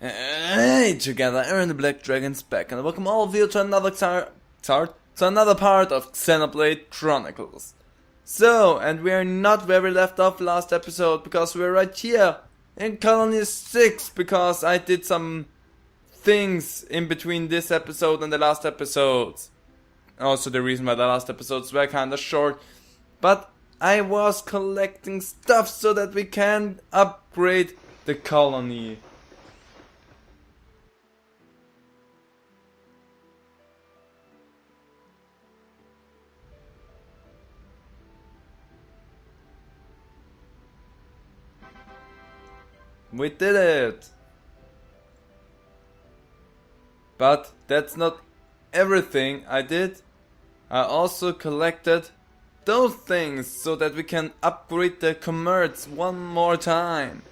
Hey together, Aaron the Black Dragon's back, and welcome all of you to another part of Xenoblade Chronicles. So, and we are not where we left off last episode, because we're right here in Colony 6, because I did some things in between this episode and the last episode. Also the reason why the last episodes were kinda short, but I was collecting stuff so that we can upgrade the colony. We did it! But that's not everything I did. I also collected those things so that we can upgrade the commerce one more time.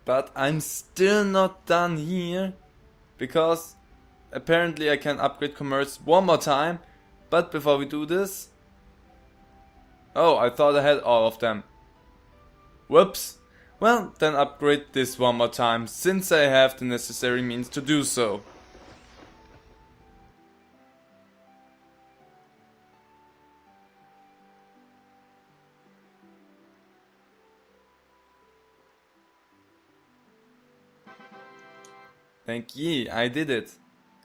But I'm still not done here, because apparently I can upgrade commerce one more time. But before we do this... Oh, I thought I had all of them. Whoops. Well, then upgrade this one more time, since I have the necessary means to do so. Thank ye, I did it.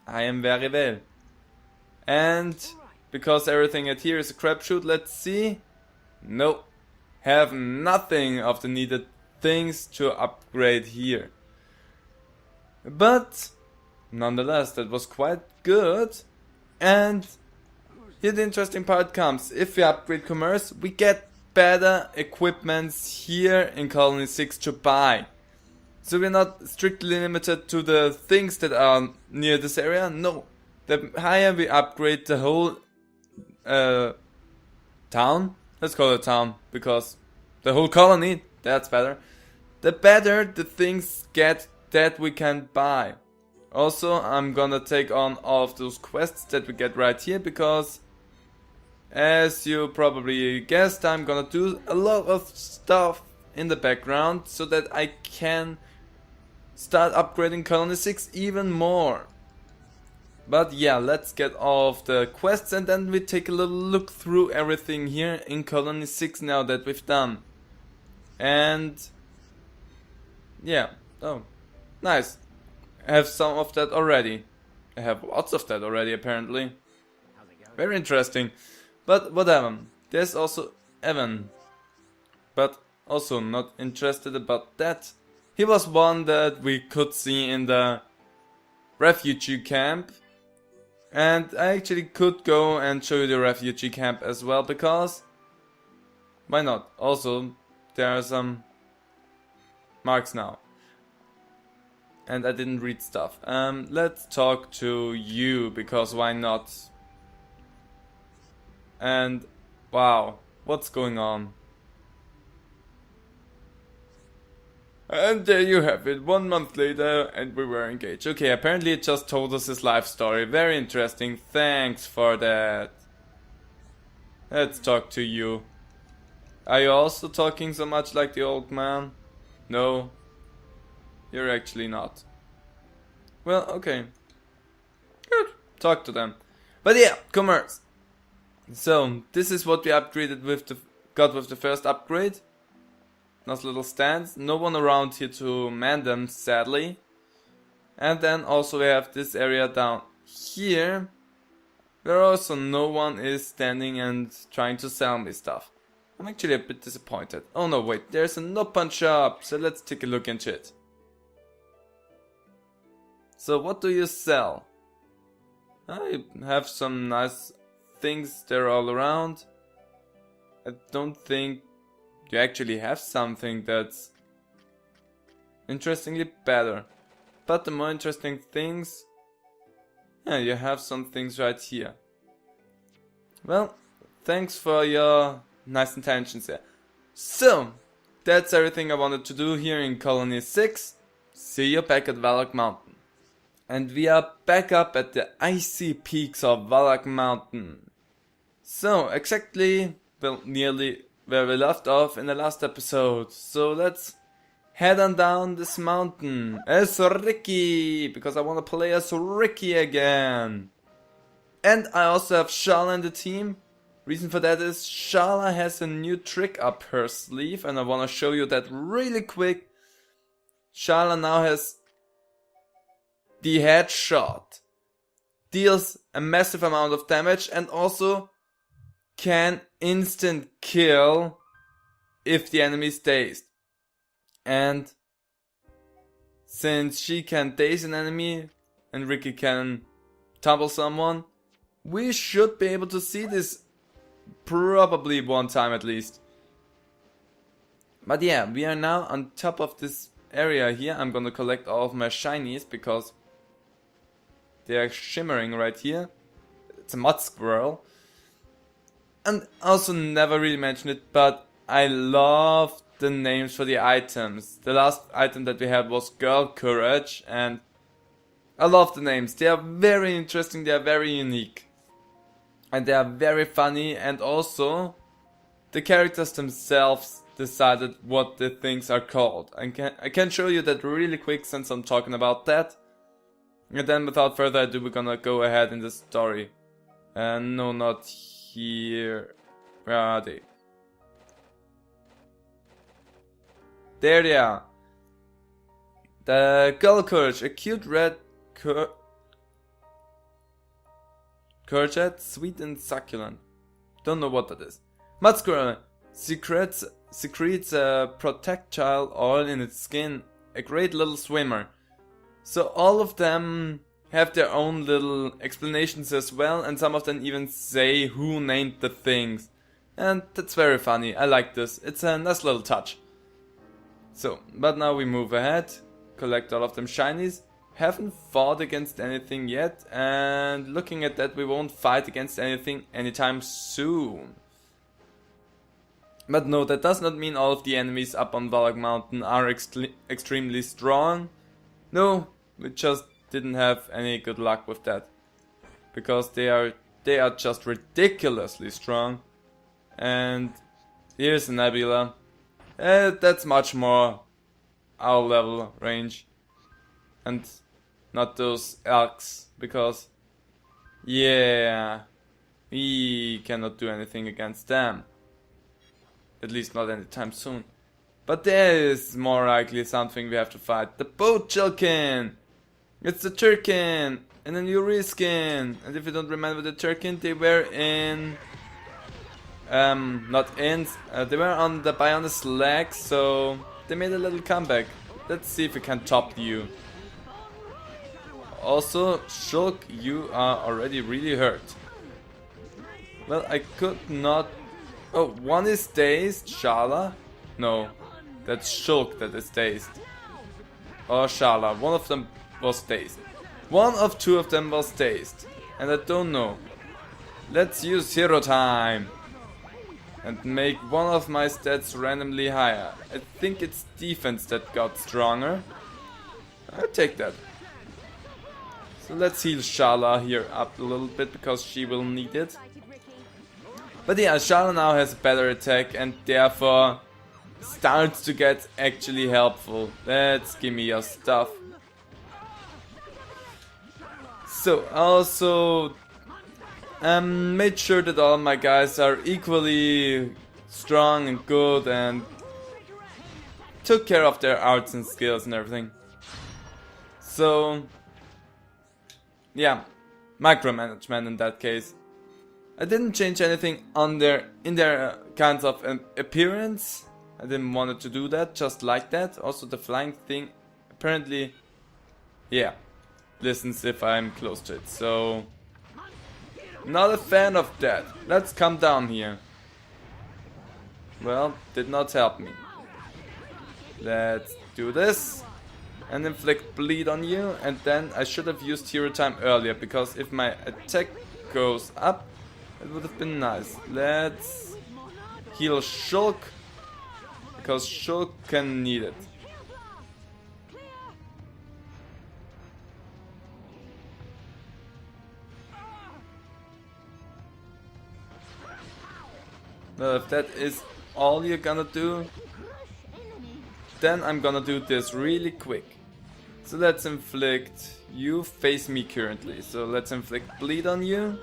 I am very well. And because everything at here is a crapshoot, let's see. Nope. Have nothing of the needed things to upgrade here. But nonetheless, that was quite good. And here the interesting part comes. If we upgrade commerce, we get better equipments here in Colony 6 to buy. So we're not strictly limited to the things that are near this area. No, the higher we upgrade the whole town, let's call it a town, because the whole colony, that's better, the better the things get that we can buy. Also, I'm gonna take on all of those quests that we get right here, because as you probably guessed, I'm gonna do a lot of stuff in the background so that I can start upgrading Colony 6 even more. But yeah, let's get all of the quests and then we take a little look through everything here in Colony 6 now that we've done. And yeah, oh, nice. I have some of that already. I have lots of that already apparently. Very interesting. But whatever. There's also Evan. But also not interested about that. He was one that we could see in the refugee camp. And I actually could go and show you the refugee camp as well, because why not? Also, there are some marks now. And I didn't read stuff. Let's talk to you, because why not? And wow, what's going on? And there you have it, 1 month later and we were engaged. Okay, apparently it just told us his life story. Very interesting, thanks for that. Let's talk to you. Are you also talking so much like the old man? No, you're actually not. Well, okay. Good, talk to them. But yeah, commerce. So, this is what we upgraded with got with the first upgrade. Nice little stands, no one around here to man them, sadly. And then also we have this area down here, where also no one is standing and trying to sell me stuff. I'm actually a bit disappointed. Oh no, wait, there's an open shop, so let's take a look into it. So what do you sell? I have some nice things there all around. I don't think you actually have something that's interestingly better. But the more interesting things... Yeah, you have some things right here. Well, thanks for your nice intentions there. So, that's everything I wanted to do here in Colony 6. See you back at Valak Mountain. And we are back up at the icy peaks of Valak Mountain. So, exactly, well, nearly where we left off in the last episode. So let's head on down this mountain as Ricky, because I want to play as Ricky again. And I also have Shala in the team. Reason for that is Shala has a new trick up her sleeve, and I want to show you that really quick. Shala now has the headshot. Deals a massive amount of damage and also can instant kill if the enemy is dazed. And since she can daze an enemy and Ricky can tumble someone, we should be able to see this probably one time at least. But yeah, we are now on top of this area here. I'm gonna collect all of my shinies because they are shimmering right here. It's a mud squirrel. And also never really mentioned it, but I love the names for the items. The last item that we had was Girl Courage, and I love the names. They are very interesting, they are very unique. And they are very funny, and also the characters themselves decided what the things are called. I can show you that really quick since I'm talking about that. And then without further ado, we're gonna go ahead in the story. No, not here. Where are they? There they are. The Gull Courage, a cute red courgette, sweet and succulent. Don't know what that is. Mud Squirrel secretes a projectile oil in its skin. A great little swimmer. So all of them have their own little explanations as well, and some of them even say who named the things. And that's very funny. I like this. It's a nice little touch. So, but now we move ahead. Collect all of them shinies. Haven't fought against anything yet, and looking at that, we won't fight against anything anytime soon. But no, that does not mean all of the enemies up on Valak Mountain are extremely strong. No, we just didn't have any good luck with that, because they are just ridiculously strong. And here's a Nebula. That's much more our level range. And not those elks, because yeah, we cannot do anything against them. At least not anytime soon. But there is more likely something we have to fight. The Bochilkin! It's the Turkin! And a new reskin! And if you don't remember the Turkin, they were in... they were on the Bionis leg, so they made a little comeback. Let's see if we can top you. Also, Shulk, you are already really hurt. Well, I could not... Oh, one is dazed. Shala? No, that's Shulk that is dazed. Or Shala, one of them was dazed. One of two of them was dazed. And I don't know. Let's use hero time. And make one of my stats randomly higher. I think it's defense that got stronger. I'll take that. So let's heal Shala here up a little bit, because she will need it. But yeah, Shala now has a better attack and therefore starts to get actually helpful. Let's give me your stuff. So also made sure that all my guys are equally strong and good, and took care of their arts and skills and everything. So yeah, micromanagement in that case. I didn't change anything in their kinds of appearance. I didn't want to do that just like that. Also the flying thing apparently, yeah, listens if I'm close to it. So not a fan of that. Let's come down here. Well, did not help me. Let's do this and inflict bleed on you, and then I should have used hero time earlier, because if my attack goes up, it would have been nice. Let's heal Shulk because Shulk can need it. Well, if that is all you're gonna do, then I'm gonna do this really quick. So let's inflict, you face me currently, so let's inflict bleed on you.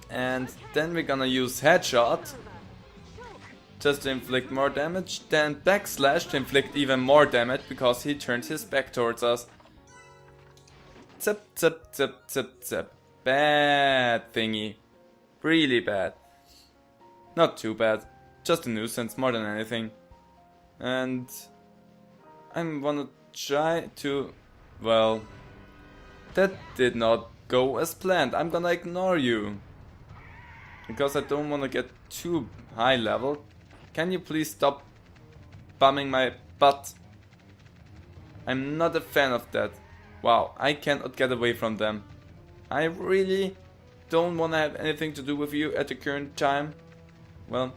And then we're gonna use headshot, just to inflict more damage, then backslash to inflict even more damage because he turns his back towards us. Zip, zip, zip, zip, zip. Bad thingy. Really bad. Not too bad, just a nuisance more than anything. And I'm gonna try to, well, that did not go as planned. I'm gonna ignore you because I don't wanna get too high level. Can you please stop bumming my butt? I'm not a fan of that. Wow, I cannot get away from them. I really don't wanna have anything to do with you at the current time. Well,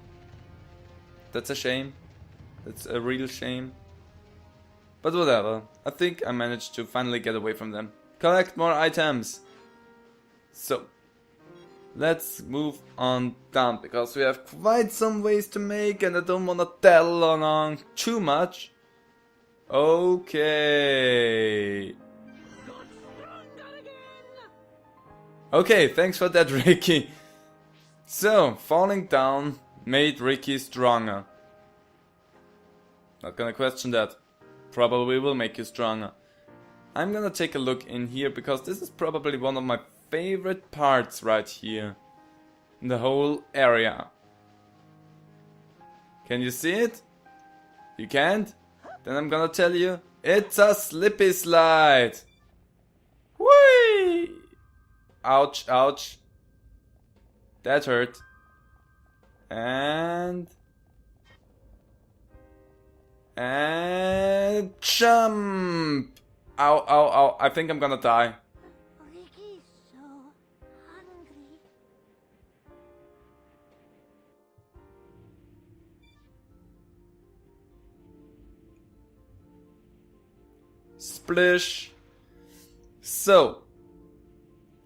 that's a shame. That's a real shame. But whatever, I think I managed to finally get away from them. Collect more items. So, let's move on down, because we have quite some ways to make and I don't wanna tell along too much. Okay. Okay, thanks for that, Ricky. So, falling down made Ricky stronger. Not gonna question that. Probably will make you stronger. I'm gonna take a look in here because this is probably one of my favorite parts right here. In the whole area. Can you see it? You can't? Then I'm gonna tell you, it's a slippy slide. Whee! Ouch, ouch. That hurt. And jump! Ow, ow, ow. I think I'm gonna die. Ricky's so hungry. Splish. So,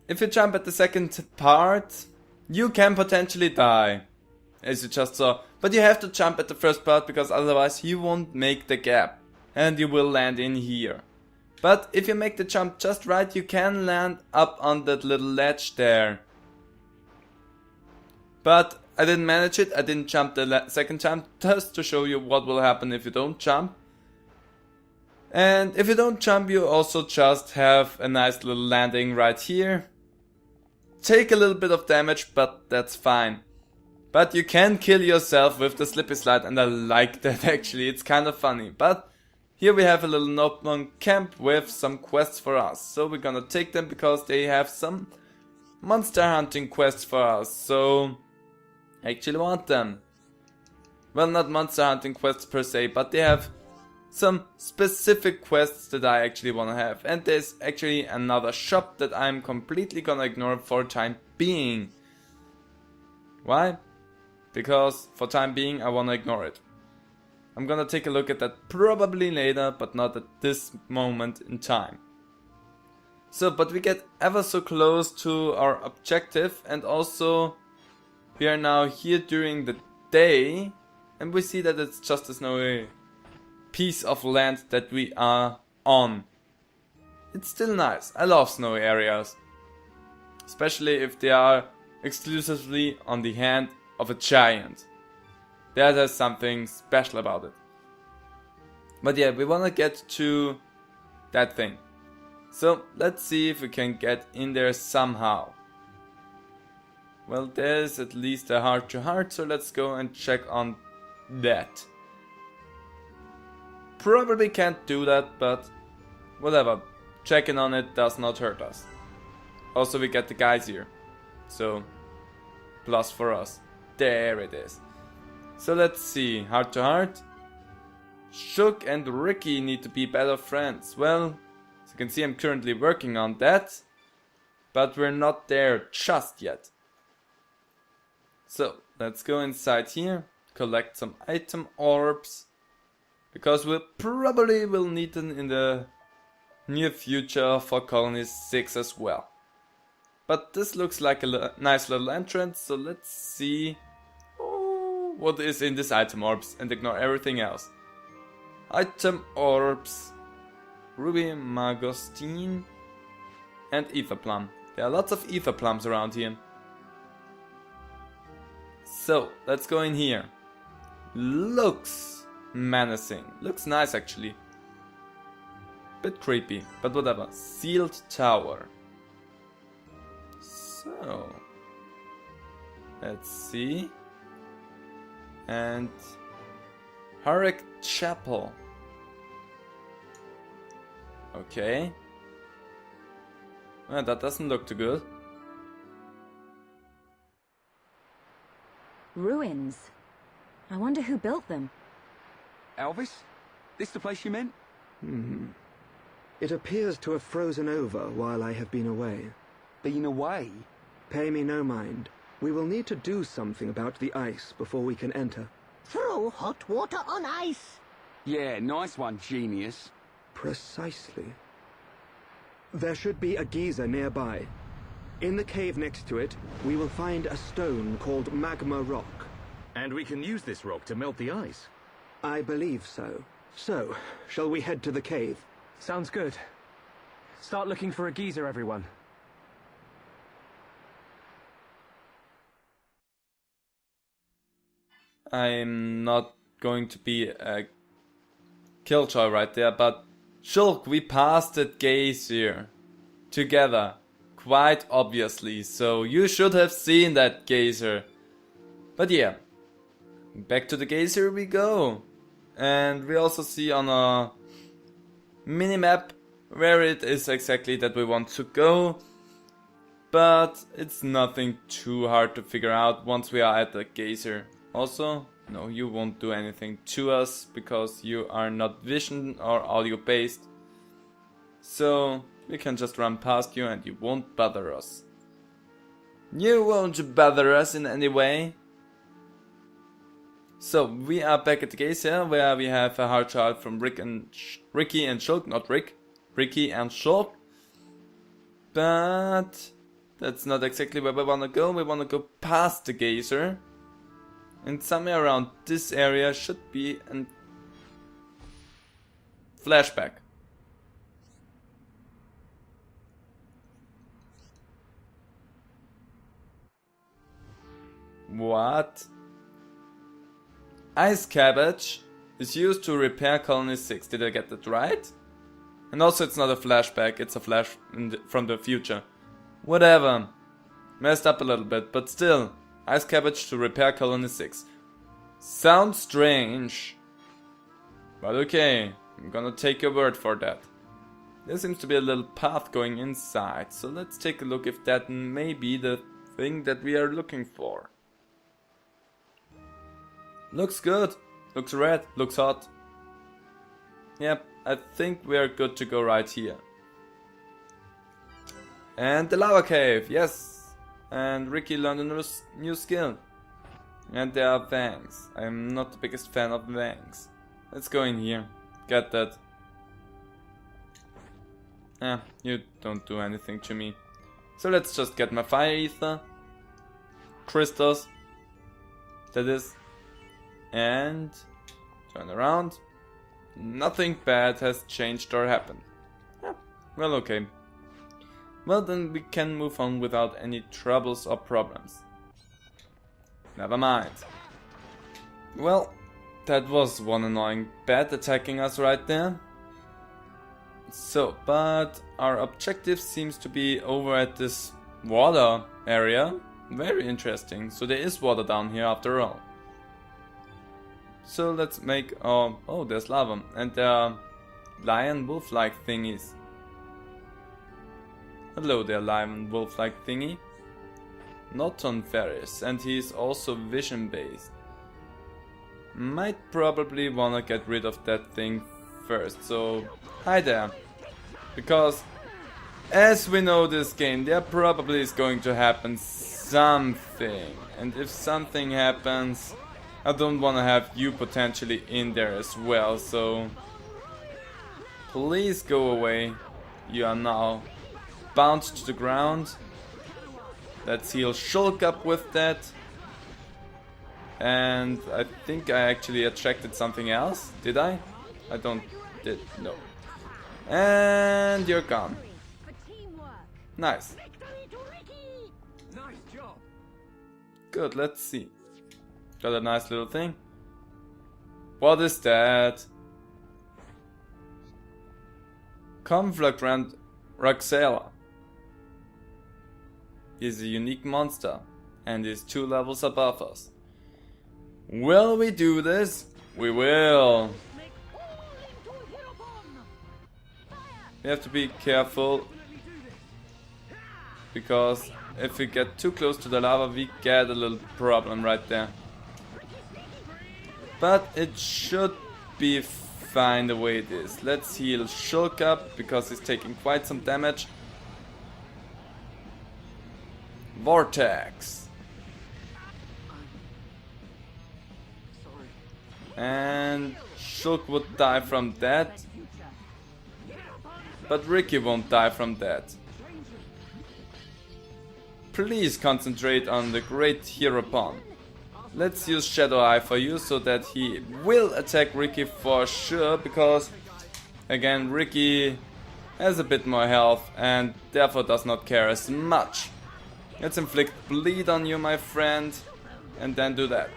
if you jump at the second part, you can potentially die, as you just saw. But you have to jump at the first part because otherwise you won't make the gap. And you will land in here. But if you make the jump just right, you can land up on that little ledge there. But I didn't manage it, I didn't jump the second jump, just to show you what will happen if you don't jump. And if you don't jump, you also just have a nice little landing right here. Take a little bit of damage, but that's fine. But you can kill yourself with the slippy slide, and I like that actually, it's kind of funny. But here we have a little Nopmon camp with some quests for us. So we're gonna take them because they have some monster hunting quests for us. So I actually want them. Well, not monster hunting quests per se, but they have some specific quests that I actually want to have. And there's actually another shop that I'm completely gonna ignore for time being. Why? Because for time being I wanna ignore it. I'm gonna take a look at that probably later, but not at this moment in time. So, but we get ever so close to our objective, and also we are now here during the day, and we see that it's just a snowy piece of land that we are on. It's still nice. I love snowy areas. Especially if they are exclusively on the hand of a giant. That has something special about it. But yeah, we wanna get to that thing. So let's see if we can get in there somehow. Well, there's at least a heart to heart, so let's go and check on that. Probably can't do that, but whatever. Checking on it does not hurt us. Also, we get the guys here. So, plus for us. There it is. So let's see. Heart to heart. Shook and Ricky need to be better friends. Well, as you can see, I'm currently working on that. But we're not there just yet. So, let's go inside here. collect some item orbs, because we probably will need them in the near future for Colony 6 as well. But this looks like a nice little entrance, so let's see what is in this item orbs and ignore everything else. Item orbs, ruby, mangosteen, and ether plum. There are lots of ether plums around here. So let's go in here. Looks menacing. Looks nice actually. Bit creepy, but whatever. Sealed tower. So let's see. And Harek Chapel. Okay. Well, that doesn't look too good. Ruins. I wonder who built them. Elvis? This the place you meant? It appears to have frozen over while I have been away. Been away? Pay me no mind. We will need to do something about the ice before we can enter. Throw hot water on ice. Yeah, nice one, genius. Precisely. There should be a geyser nearby. In the cave next to it, we will find a stone called magma rock. And we can use this rock to melt the ice. I believe so. So, shall we head to the cave? Sounds good. Start looking for a geyser, everyone. I'm not going to be a killjoy right there, but Shulk, we passed that geyser together, quite obviously, so you should have seen that geyser. But yeah, back to the geyser we go. And we also see on a minimap where it is exactly that we want to go. But it's nothing too hard to figure out once we are at the geyser. Also, no, you won't do anything to us because you are not vision or audio based. So we can just run past you and you won't bother us. You won't bother us in any way. So we are back at the geyser where we have a hard child from Ricky and Shulk, not Rick, Ricky and Shulk. But that's not exactly where we wanna go. We wanna go past the geyser. And somewhere around this area should be a flashback. What? Ice cabbage is used to repair Colony 6. Did I get that right? And also it's not a flashback, it's a flash from the future. Whatever. Messed up a little bit, but still. Ice cabbage to repair Colony 6. Sounds strange. But okay, I'm gonna take your word for that. There seems to be a little path going inside, so let's take a look if that may be the thing that we are looking for. Looks good, looks red, looks hot. Yep, I think we are good to go right here. And the lava cave, yes! And Ricky learned a new skill. And there are fangs. I am not the biggest fan of fangs. Let's go in here. Get that. You don't do anything to me. So let's just get my fire ether. Crystals. That is. And turn around. Nothing bad has changed or happened. Well, okay. Well, then we can move on without any troubles or problems. Never mind. Well, that was one annoying bat attacking us right there. So, but our objective seems to be over at this water area. Very interesting. So there is water down here after all. So let's make... oh, there's lava. And there are lion wolf-like thingies. Hello there, lion wolf-like thingy. Not on Ferris, and he's also vision based. Might probably wanna get rid of that thing first, so hi there. Because as we know this game, there probably is going to happen something. And if something happens, I don't want to have you potentially in there as well, so please go away. You are now bound to the ground. Let's heal Shulk up with that. And I think I actually attracted something else. Did I? I don't. No. And you're gone. Nice. Nice job. Good, let's see. Got a nice little thing. What is that? Conflagrant Roxella is a unique monster and is 2 levels above us. Will we do this? We will. We have to be careful, because if we get too close to the lava, we get a little problem right there. But it should be fine the way it is. Let's heal Shulk up, because he's taking quite some damage. Vortex. And Shulk would die from that. But Ricky won't die from that. Please concentrate on the great Hieropon. Let's use Shadow Eye for you so that he will attack Ricky for sure, because again Ricky has a bit more health and therefore does not care as much. Let's inflict bleed on you, my friend, and then do that.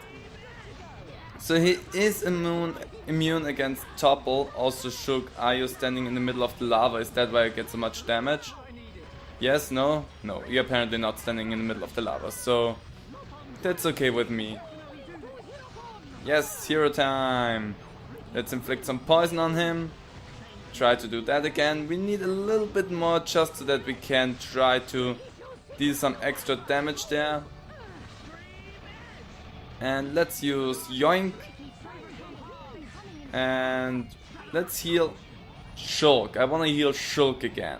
So he is immune against Topple. Also Shook, are you standing in the middle of the lava? Is that why you get so much damage? Yes, no? No, you're apparently not standing in the middle of the lava, so that's okay with me. Yes, hero time! Let's inflict some poison on him. Try to do that again. We need a little bit more just so that we can try to deal some extra damage there. And let's use Yoink. And let's heal Shulk. I want to heal Shulk again.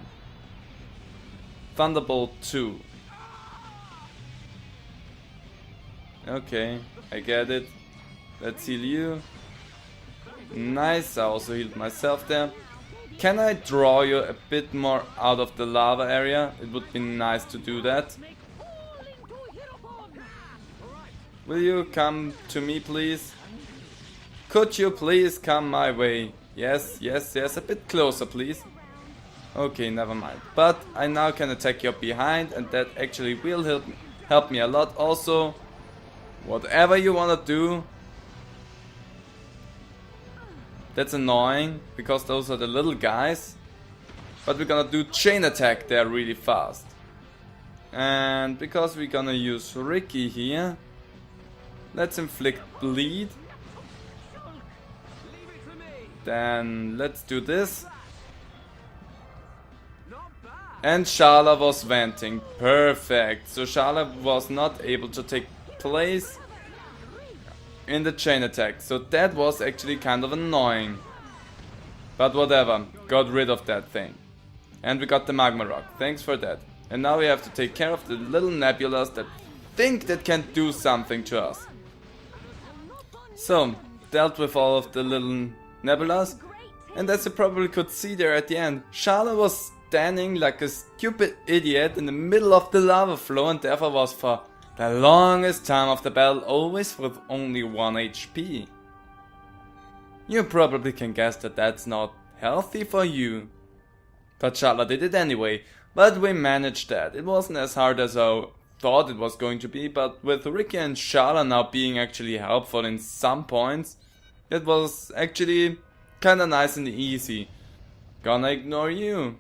Thunderbolt 2. Okay, I get it. Let's heal you. Nice, I also healed myself there. Can I draw you a bit more out of the lava area? It would be nice to do that. Will you come to me, please? Could you please come my way? Yes, yes, yes, a bit closer, please. Okay, never mind. But I now can attack your behind, and that actually will help me a lot. Also, whatever you wanna do. That's annoying, because those are the little guys. But we're gonna do chain attack there really fast. And because we're gonna use Ricky here, let's inflict bleed. Then let's do this. And Shala was venting. Perfect. So Shala was not able to take place in the chain attack. So that was actually kind of annoying. But whatever. Got rid of that thing. And we got the magma rock. Thanks for that. And now we have to take care of the little nebulas that think that can do something to us. So, dealt with all of the little nebulas. And as you probably could see there at the end, Shala was standing like a stupid idiot in the middle of the lava flow, and therefore was for the longest time of the battle always with only 1 HP. You probably can guess that that's not healthy for you. But Shala did it anyway. But we managed that. It wasn't as hard as I thought it was going to be, but with Ricky and Shala now being actually helpful in some points, it was actually kinda nice and easy. Gonna ignore you.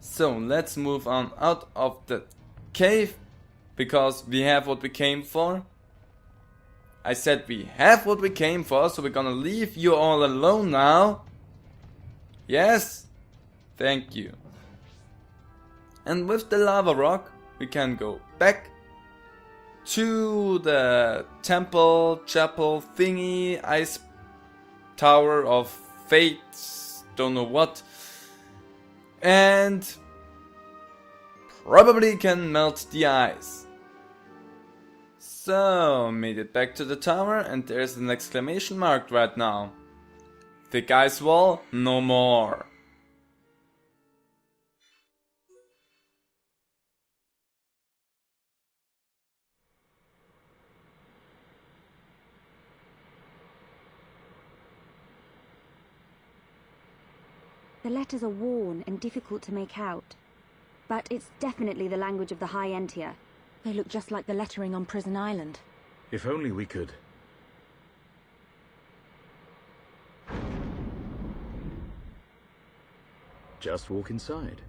So let's move on out of the cave, because we have what we came for. I said we have what we came for, so we're gonna leave you all alone now. Yes? Thank you. And with the lava rock, we can go back to the temple, chapel thingy, ice tower of fate, don't know what. And probably can melt the ice. So, made it back to the tower and there's an exclamation mark right now. Thick ice wall, no more. The letters are worn and difficult to make out. But it's definitely the language of the High Entia. They look just like the lettering on Prison Island. If only we could. Just walk inside.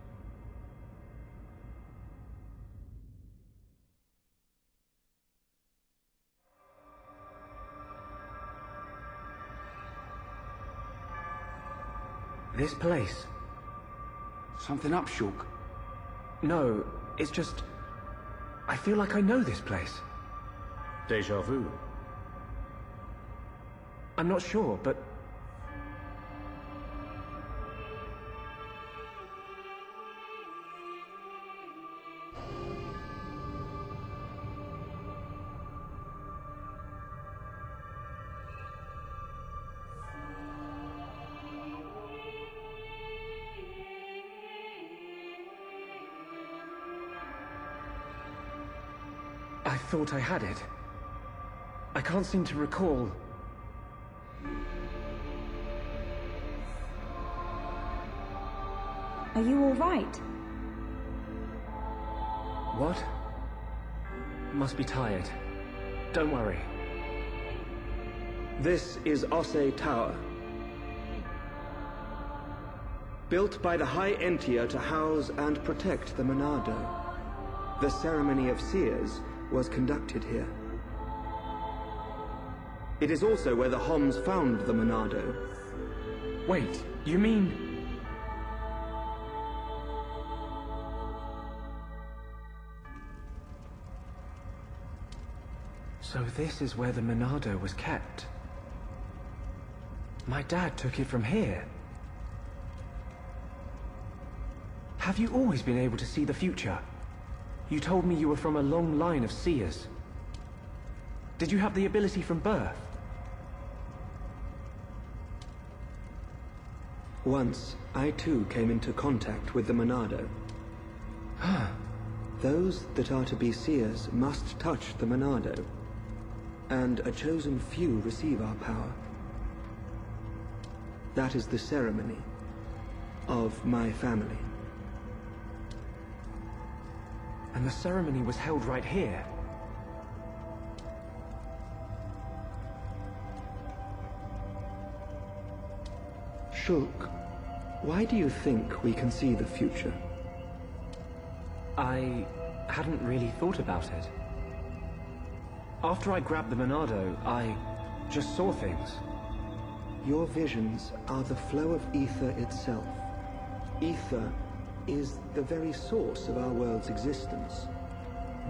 This place? Something up, Shulk? No, it's just... I feel like I know this place. Deja vu. I'm not sure, but... I thought I had it. I can't seem to recall. Are you all right? What? Must be tired. Don't worry. This is Osse Tower. Built by the High Entia to house and protect the Monado. The ceremony of seers was conducted here. It is also where the Homs found the Monado. Wait, you mean... So this is where the Monado was kept. My dad took it from here. Have you always been able to see the future? You told me you were from a long line of seers. Did you have the ability from birth? Once, I too came into contact with the Monado. Those that are to be seers must touch the Monado, and a chosen few receive our power. That is the ceremony of my family. And the ceremony was held right here. Shulk, why do you think we can see the future? I hadn't really thought about it. After I grabbed the Monado, I just saw things. Your visions are the flow of ether itself. Ether is the very source of our world's existence.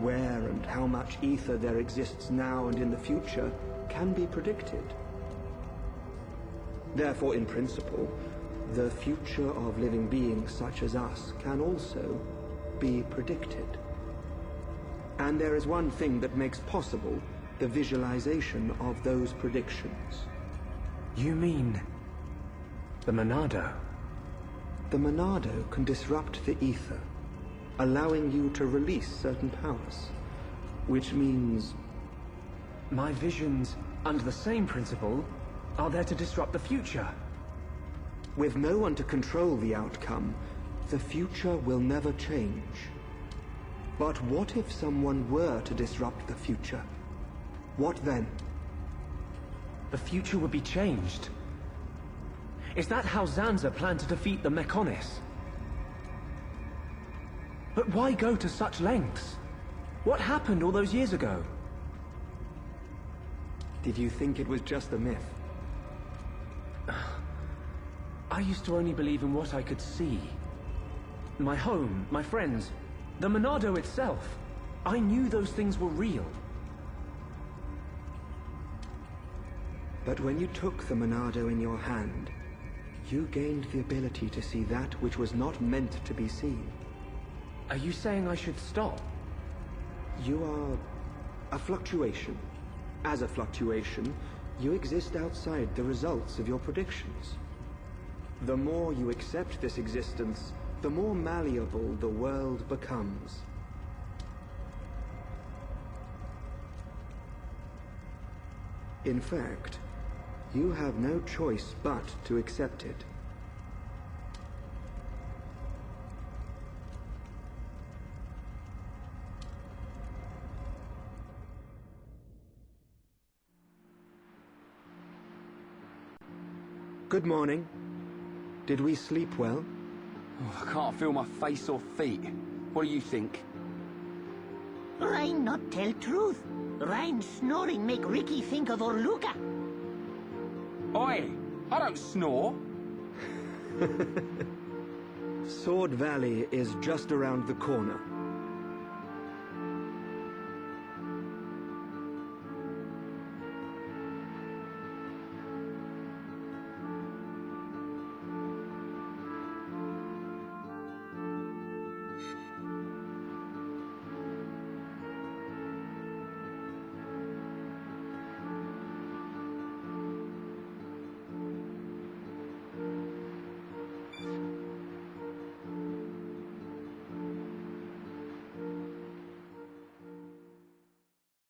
Where and how much ether there exists now and in the future can be predicted. Therefore, in principle, the future of living beings such as us can also be predicted. And there is one thing that makes possible the visualization of those predictions. You mean... the Monado? The Monado can disrupt the ether, allowing you to release certain powers, which means... My visions, under the same principle, are there to disrupt the future. With no one to control the outcome, the future will never change. But what if someone were to disrupt the future? What then? The future would be changed. Is that how Zanza planned to defeat the Mechonis? But why go to such lengths? What happened all those years ago? Did you think it was just a myth? I used to only believe in what I could see. My home, my friends, the Monado itself. I knew those things were real. But when you took the Monado in your hand, you gained the ability to see that which was not meant to be seen. Are you saying I should stop? You are A fluctuation. As a fluctuation, you exist outside the results of your predictions. The more you accept this existence, the more malleable the world becomes. In fact, you have no choice but to accept it. Good morning. Did we sleep well? Oh, I can't feel my face or feet. What do you think? Rhine not tell truth. Rhine snoring make Ricky think of Orluka. Oi! I don't snore! Sword Valley is just around the corner.